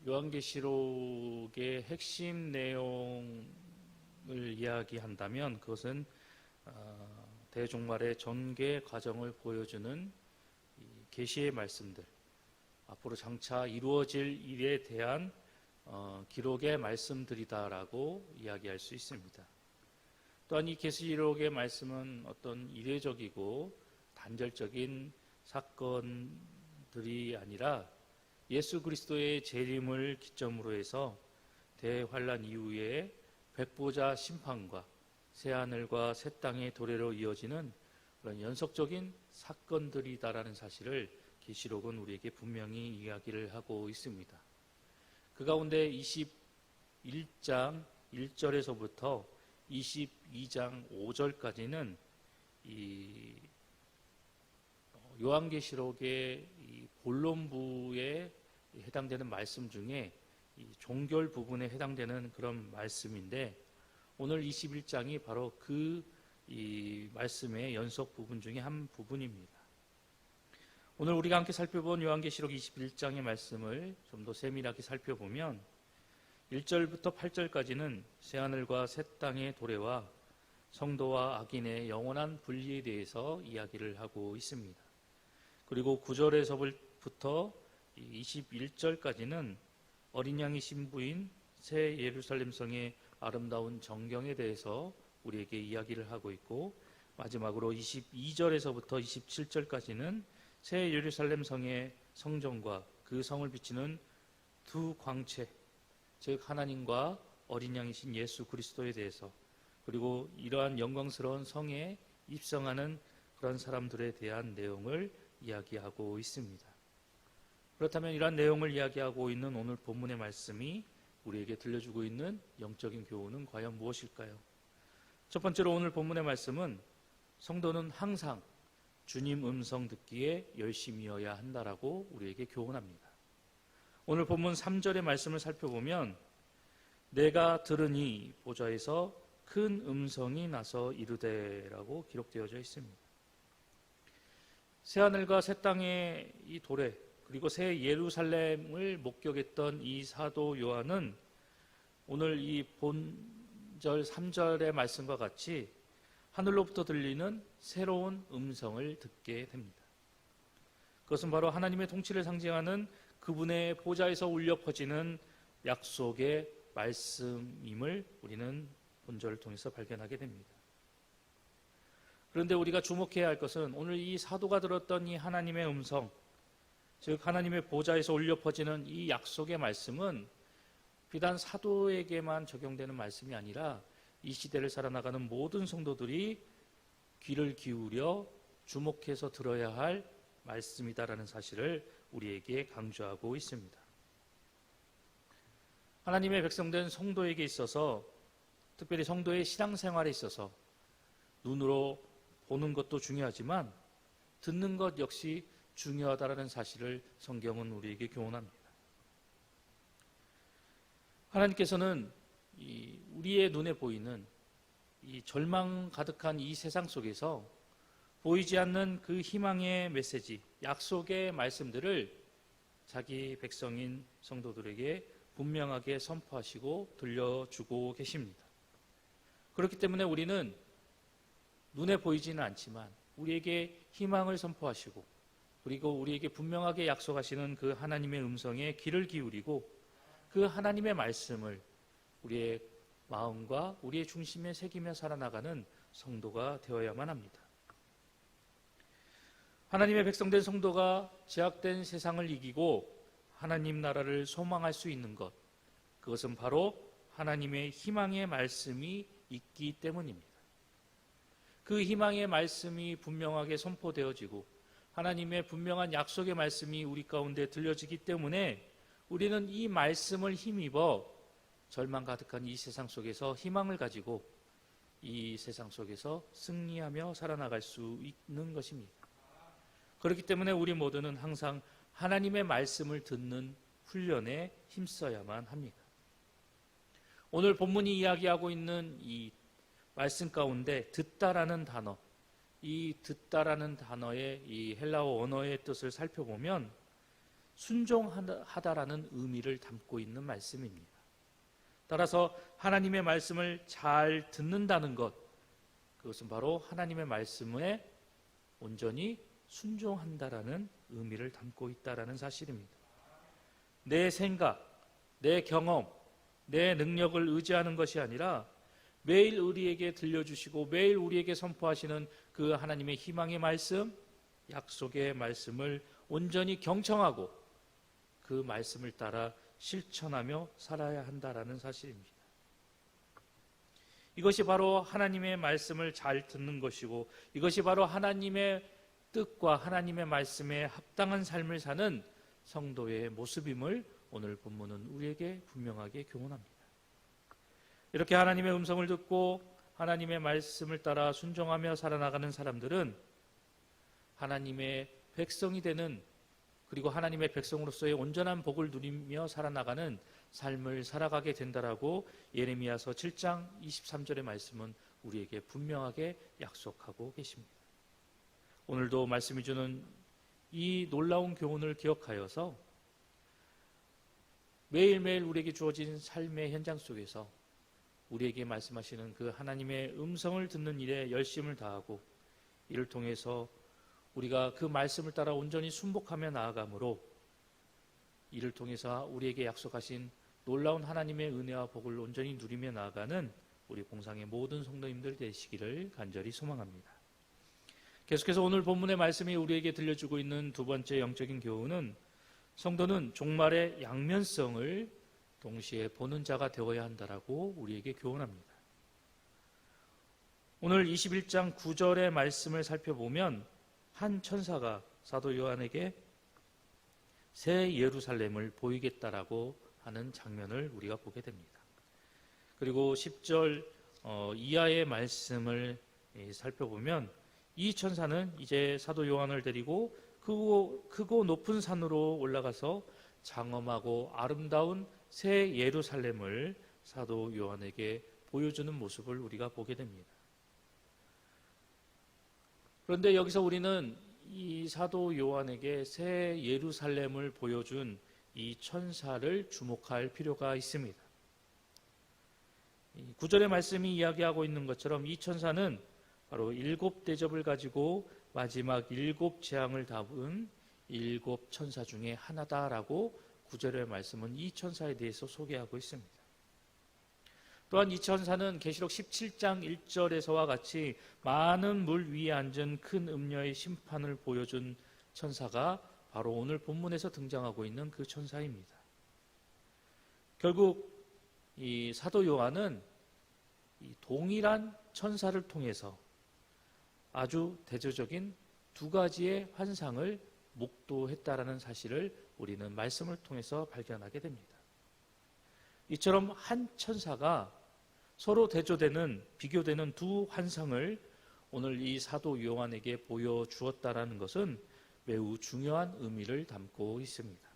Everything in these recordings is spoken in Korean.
요한계시록의 핵심 내용을 이야기한다면 그것은 대종말의 전개 과정을 보여주는 계시의 말씀들, 앞으로 장차 이루어질 일에 대한 기록의 말씀들이다라고 이야기할 수 있습니다. 또한 이 계시록의 말씀은 어떤 이례적이고 단절적인 사건들이 아니라 예수 그리스도의 재림을 기점으로 해서 대환란 이후에 백보자 심판과 새하늘과 새 땅의 도래로 이어지는 그런 연속적인 사건들이다라는 사실을 계시록은 우리에게 분명히 이야기를 하고 있습니다. 그 가운데 21장 1절에서부터 22장 5절까지는 이 요한계시록의 이 본론부에 해당되는 말씀 중에 이 종결 부분에 해당되는 그런 말씀인데, 오늘 21장이 바로 그 이 말씀의 연속 부분 중에 한 부분입니다. 오늘 우리가 함께 살펴본 요한계시록 21장의 말씀을 좀 더 세밀하게 살펴보면 1절부터 8절까지는 새하늘과 새 땅의 도래와 성도와 악인의 영원한 분리에 대해서 이야기를 하고 있습니다. 그리고 9절에서부터 21절까지는 어린 양의 신부인 새 예루살렘 성의 아름다운 정경에 대해서 우리에게 이야기를 하고 있고, 마지막으로 22절에서부터 27절까지는 새 예루살렘 성의 성전과 그 성을 비치는 두 광채, 즉 하나님과 어린 양이신 예수 그리스도에 대해서, 그리고 이러한 영광스러운 성에 입성하는 그런 사람들에 대한 내용을 이야기하고 있습니다. 그렇다면 이러한 내용을 이야기하고 있는 오늘 본문의 말씀이 우리에게 들려주고 있는 영적인 교훈은 과연 무엇일까요? 첫 번째로 오늘 본문의 말씀은 성도는 항상 주님 음성 듣기에 열심이어야 한다라고 우리에게 교훈합니다. 오늘 본문 3절의 말씀을 살펴보면 내가 들으니 보좌에서 큰 음성이 나서 이르되라고 기록되어져 있습니다. 새하늘과 새 땅의 이 도래, 그리고 새 예루살렘을 목격했던 이 사도 요한은 오늘 이 본절 3절의 말씀과 같이 하늘로부터 들리는 새로운 음성을 듣게 됩니다. 그것은 바로 하나님의 통치를 상징하는 그분의 보좌에서 울려 퍼지는 약속의 말씀임을 우리는 본절을 통해서 발견하게 됩니다. 그런데 우리가 주목해야 할 것은 오늘 이 사도가 들었던 이 하나님의 음성, 즉 하나님의 보좌에서 울려 퍼지는 이 약속의 말씀은 비단 사도에게만 적용되는 말씀이 아니라 이 시대를 살아나가는 모든 성도들이 귀를 기울여 주목해서 들어야 할 말씀이다라는 사실을 우리에게 강조하고 있습니다. 하나님의 백성된 성도에게 있어서, 특별히 성도의 신앙생활에 있어서 눈으로 보는 것도 중요하지만 듣는 것 역시 중요하다라는 사실을 성경은 우리에게 교훈합니다. 하나님께서는 우리의 눈에 보이는 이 절망 가득한 이 세상 속에서 보이지 않는 그 희망의 메시지, 약속의 말씀들을 자기 백성인 성도들에게 분명하게 선포하시고 들려주고 계십니다. 그렇기 때문에 우리는 눈에 보이지는 않지만 우리에게 희망을 선포하시고, 그리고 우리에게 분명하게 약속하시는 그 하나님의 음성에 귀를 기울이고 그 하나님의 말씀을 우리의 마음과 우리의 중심에 새기며 살아나가는 성도가 되어야만 합니다. 하나님의 백성된 성도가 제약된 세상을 이기고 하나님 나라를 소망할 수 있는 것, 그것은 바로 하나님의 희망의 말씀이 있기 때문입니다. 그 희망의 말씀이 분명하게 선포되어지고 하나님의 분명한 약속의 말씀이 우리 가운데 들려지기 때문에 우리는 이 말씀을 힘입어 절망 가득한 이 세상 속에서 희망을 가지고 이 세상 속에서 승리하며 살아나갈 수 있는 것입니다. 그렇기 때문에 우리 모두는 항상 하나님의 말씀을 듣는 훈련에 힘써야만 합니다. 오늘 본문이 이야기하고 있는 이 말씀 가운데 듣다라는 단어, 이 듣다라는 단어의 이 헬라어 언어의 뜻을 살펴보면 순종하다라는 의미를 담고 있는 말씀입니다. 따라서 하나님의 말씀을 잘 듣는다는 것, 그것은 바로 하나님의 말씀에 온전히 순종한다라는 의미를 담고 있다라는 사실입니다. 내 생각, 내 경험, 내 능력을 의지하는 것이 아니라 매일 우리에게 들려주시고 매일 우리에게 선포하시는 그 하나님의 희망의 말씀, 약속의 말씀을 온전히 경청하고 그 말씀을 따라 실천하며 살아야 한다라는 사실입니다. 이것이 바로 하나님의 말씀을 잘 듣는 것이고, 이것이 바로 하나님의 뜻과 하나님의 말씀에 합당한 삶을 사는 성도의 모습임을 오늘 본문은 우리에게 분명하게 교훈합니다. 이렇게 하나님의 음성을 듣고 하나님의 말씀을 따라 순종하며 살아나가는 사람들은 하나님의 백성이 되는, 그리고 하나님의 백성으로서의 온전한 복을 누리며 살아나가는 삶을 살아가게 된다라고 예레미야서 7장 23절의 말씀은 우리에게 분명하게 약속하고 계십니다. 오늘도 말씀이 주는 이 놀라운 교훈을 기억하여서 매일매일 우리에게 주어진 삶의 현장 속에서 우리에게 말씀하시는 그 하나님의 음성을 듣는 일에 열심을 다하고, 이를 통해서 우리가 그 말씀을 따라 온전히 순복하며 나아가므로 이를 통해서 우리에게 약속하신 놀라운 하나님의 은혜와 복을 온전히 누리며 나아가는 우리 봉상의 모든 성도님들 되시기를 간절히 소망합니다. 계속해서 오늘 본문의 말씀이 우리에게 들려주고 있는 두 번째 영적인 교훈은, 성도는 종말의 양면성을 동시에 보는 자가 되어야 한다라고 우리에게 교훈합니다. 오늘 21장 9절의 말씀을 살펴보면 한 천사가 사도 요한에게 새 예루살렘을 보이겠다라고 하는 장면을 우리가 보게 됩니다. 그리고 10절 이하의 말씀을 살펴보면 이 천사는 이제 사도 요한을 데리고 크고 높은 산으로 올라가서 장엄하고 아름다운 새 예루살렘을 사도 요한에게 보여주는 모습을 우리가 보게 됩니다. 그런데 여기서 우리는 이 사도 요한에게 새 예루살렘을 보여준 이 천사를 주목할 필요가 있습니다. 9절의 말씀이 이야기하고 있는 것처럼 이 천사는 바로 7 대접을 가지고 마지막 7 재앙을 담은 7 천사 중에 하나다라고 9절의 말씀은 이 천사에 대해서 소개하고 있습니다. 또한 이 천사는 계시록 17장 1절에서와 같이 많은 물 위에 앉은 큰 음녀의 심판을 보여준 천사가 바로 오늘 본문에서 등장하고 있는 그 천사입니다. 결국 이 사도 요한은 이 동일한 천사를 통해서 아주 대조적인 2가지의 환상을 목도했다라는 사실을 우리는 말씀을 통해서 발견하게 됩니다. 이처럼 한 천사가 서로 대조되는, 비교되는 2 환상을 오늘 이 사도 요한에게 보여주었다라는 것은 매우 중요한 의미를 담고 있습니다.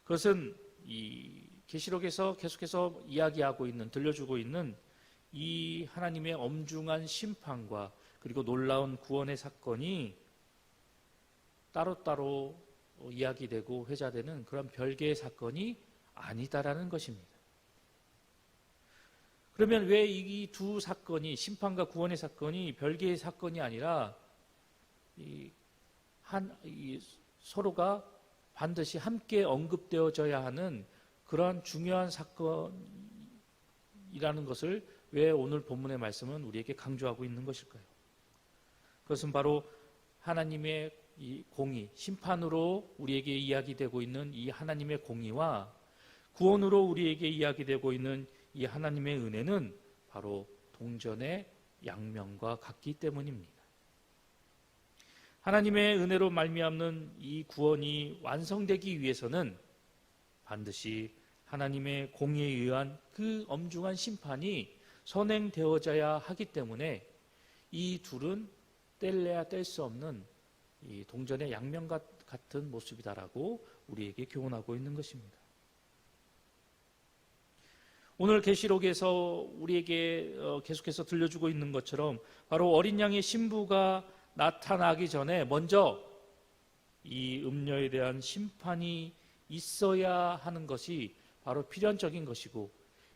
그것은 이 계시록에서 계속해서 이야기하고 있는, 들려주고 있는 이 하나님의 엄중한 심판과 그리고 놀라운 구원의 사건이 따로따로 이야기되고 회자되는 그런 별개의 사건이 아니다라는 것입니다. 그러면 왜 이 2 사건이, 심판과 구원의 사건이 별개의 사건이 아니라 서로가 반드시 함께 언급되어져야 하는 그러한 중요한 사건이라는 것을 왜 오늘 본문의 말씀은 우리에게 강조하고 있는 것일까요? 그것은 바로 하나님의 이 공의, 심판으로 우리에게 이야기되고 있는 이 하나님의 공의와 구원으로 우리에게 이야기되고 있는 이 하나님의 은혜는 바로 동전의 양면과 같기 때문입니다. 하나님의 은혜로 말미암는 이 구원이 완성되기 위해서는 반드시 하나님의 공의에 의한 그 엄중한 심판이 선행되어져야 하기 때문에 이 둘은 뗄래야 뗄 수 없는 이 동전의 양면 같은 모습이다라고 우리에게 교훈하고 있는 것입니다. 오늘 계시록에서 우리에게 계속해서 들려주고 있는 것처럼 바로 어린 양의 신부가 나타나기 전에 먼저 이 음녀에 대한 심판이 있어야 하는 것이 바로 필연적인 것이고,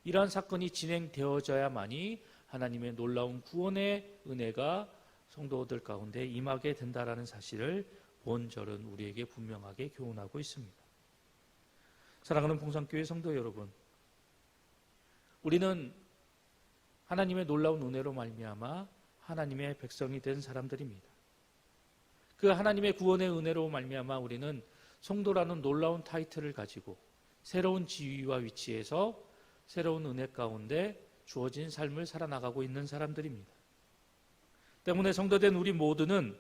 이러한 사건이 진행되어져야만이 하나님의 놀라운 구원의 은혜가 성도들 가운데 임하게 된다라는 사실을 본절은 우리에게 분명하게 교훈하고 있습니다. 사랑하는 봉산교회 성도 여러분, 우리는 하나님의 놀라운 은혜로 말미암아 하나님의 백성이 된 사람들입니다. 그 하나님의 구원의 은혜로 말미암아 우리는 성도라는 놀라운 타이틀을 가지고 새로운 지위와 위치에서 새로운 은혜 가운데 주어진 삶을 살아나가고 있는 사람들입니다. 때문에 성도된 우리 모두는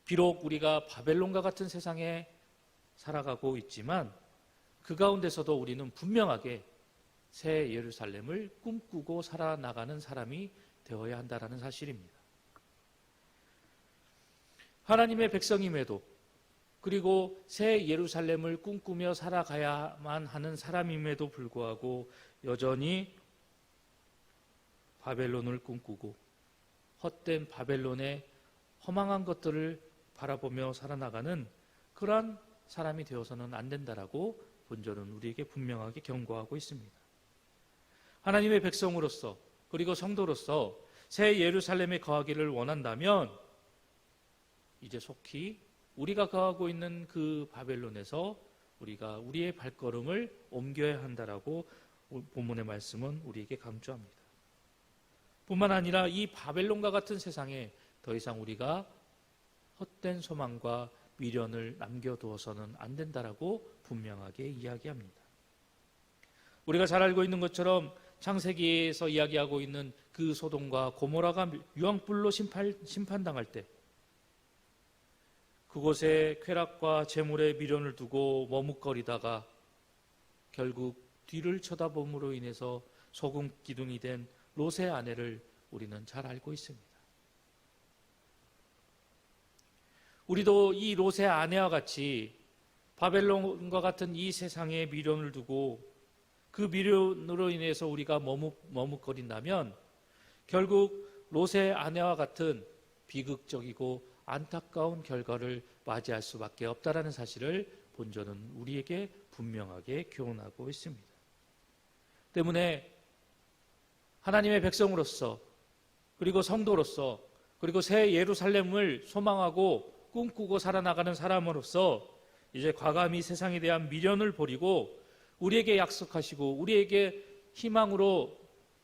비록 우리가 바벨론과 같은 세상에 살아가고 있지만 그 가운데서도 우리는 분명하게 새 예루살렘을 꿈꾸고 살아나가는 사람이 되어야 한다는 사실입니다. 하나님의 백성임에도, 그리고 새 예루살렘을 꿈꾸며 살아가야만 하는 사람임에도 불구하고 여전히 바벨론을 꿈꾸고 헛된 바벨론의 허망한 것들을 바라보며 살아나가는 그러한 사람이 되어서는 안 된다라고 본절은 우리에게 분명하게 경고하고 있습니다. 하나님의 백성으로서, 그리고 성도로서 새 예루살렘에 거하기를 원한다면 이제 속히 우리가 거하고 있는 그 바벨론에서 우리가 우리의 발걸음을 옮겨야 한다라고 본문의 말씀은 우리에게 강조합니다. 뿐만 아니라 이 바벨론과 같은 세상에 더 이상 우리가 헛된 소망과 미련을 남겨두어서는 안 된다라고 분명하게 이야기합니다. 우리가 잘 알고 있는 것처럼 창세기에서 이야기하고 있는 그 소돔과 고모라가 유황불로 심판당할 때 그곳에 쾌락과 재물의 미련을 두고 머뭇거리다가 결국 뒤를 쳐다봄으로 인해서 소금 기둥이 된 롯의 아내를 우리는 잘 알고 있습니다. 우리도 이 롯의 아내와 같이 바벨론과 같은 이 세상에 미련을 두고 그 미련으로 인해서 우리가 머뭇거린다면 결국 롯의 아내와 같은 비극적이고 안타까운 결과를 맞이할 수밖에 없다라는 사실을 본절은 우리에게 분명하게 교훈하고 있습니다. 때문에 하나님의 백성으로서, 그리고 성도로서, 그리고 새 예루살렘을 소망하고 꿈꾸고 살아나가는 사람으로서 이제 과감히 세상에 대한 미련을 버리고 우리에게 약속하시고 우리에게 희망으로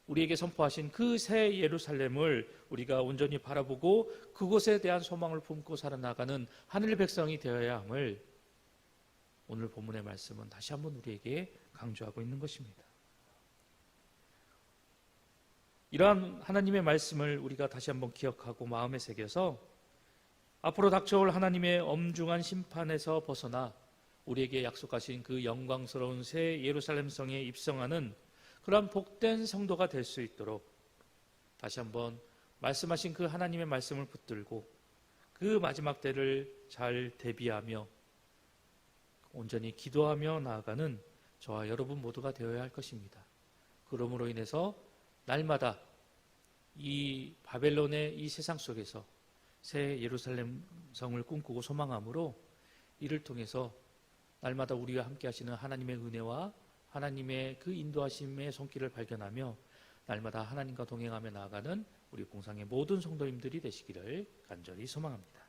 우리에게 선포하신 그 새 예루살렘을 우리가 온전히 바라보고 그곳에 대한 소망을 품고 살아나가는 하늘 백성이 되어야 함을 오늘 본문의 말씀은 다시 한번 우리에게 강조하고 있는 것입니다. 이러한 하나님의 말씀을 우리가 다시 한번 기억하고 마음에 새겨서 앞으로 닥쳐올 하나님의 엄중한 심판에서 벗어나 우리에게 약속하신 그 영광스러운 새 예루살렘 성에 입성하는 그러한 복된 성도가 될 수 있도록 다시 한번 말씀하신 그 하나님의 말씀을 붙들고 그 마지막 때를 잘 대비하며 온전히 기도하며 나아가는 저와 여러분 모두가 되어야 할 것입니다. 그러므로 인해서 날마다 이 바벨론의 이 세상 속에서 새 예루살렘 성을 꿈꾸고 소망함으로 이를 통해서 날마다 우리와 함께 하시는 하나님의 은혜와 하나님의 그 인도하심의 손길을 발견하며 날마다 하나님과 동행하며 나아가는 우리 공상의 모든 성도님들이 되시기를 간절히 소망합니다.